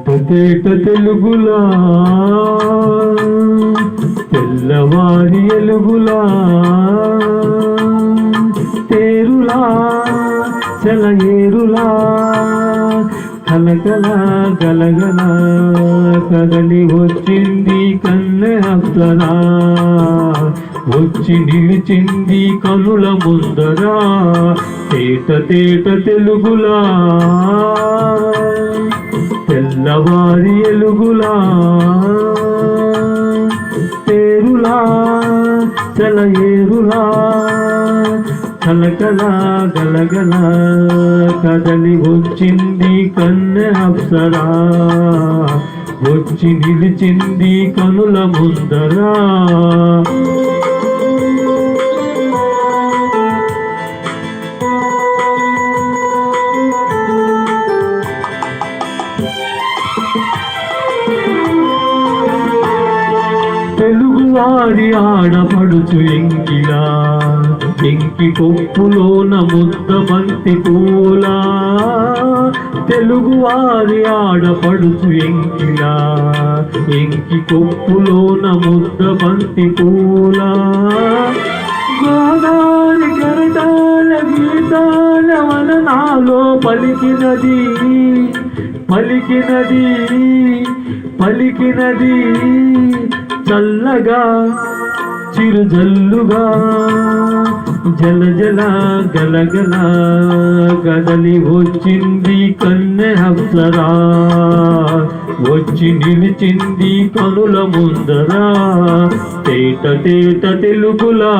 తేట తెలుగులా తెల్లవారి ఎలుగులా తేరులా సెలయేరులా కలకల గలగల కదలి వచ్చింది కన్నె అప్సరా వచ్చి నిలిచింది కనుల ముందరా తేట తేట తెలుగులా తెల్లవారి ఎలుగులా తేరులా సెలయేరులా కలకల గలగల కదలి వచ్చింది కన్నె అప్సరా వచ్చి నిలిచింది కనుల ముందరా తెలుగువారి ఆడపడుచు ఎంకిలా ఎంకి కొప్పులోన ముద్ద బంతి పూలా తెలుగువారి ఆడపడుచు ఎంకిలా ఎంకి కొప్పులోన ముద్ద బంతి పూలా గోదావరి గరటాల గీతాల వలనాలో పలికినది పలికినది పలికినది చల్లగా చిరుజల్లుగా జల జల గలగల కదలి వచ్చింది కన్నె అప్సరా వచ్చి నిలిచింది కనుల ముందరా తేట తేట తెలుగులా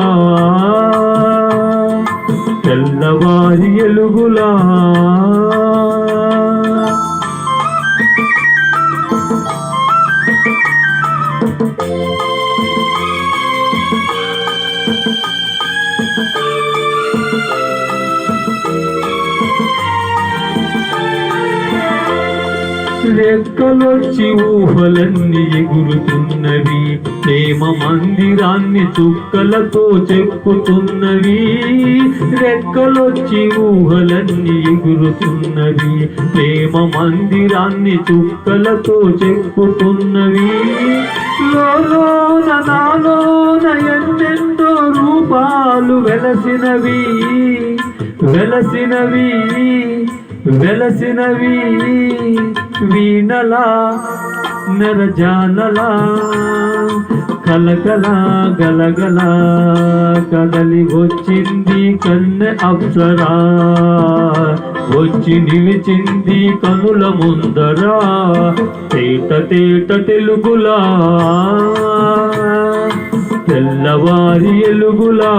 తెల్లవారి ఎలుగులా రెక్కలొచ్చి ఊహలన్నీ ఎగురుతున్నవి ప్రేమ మందిరాన్ని చుక్కలతో చెక్కుతున్నవి రెక్కలొచ్చి ఊహలన్నీ ఎగురుతున్నవి ప్రేమ మందిరాన్ని చుక్కలతో చెక్కుతున్నవి లోన నాలోన ఎన్నెందో రూపాలు వెలసినవి వెలసినవి వెలసినవి వీణలా నరజానలా కలకల గలగల కదలి వచ్చింది కన్నె అప్సరా వచ్చి నిలిచింది కనుల ముందరా తేట తేట తెలుగులా తెల్లవారి ఎలుగులా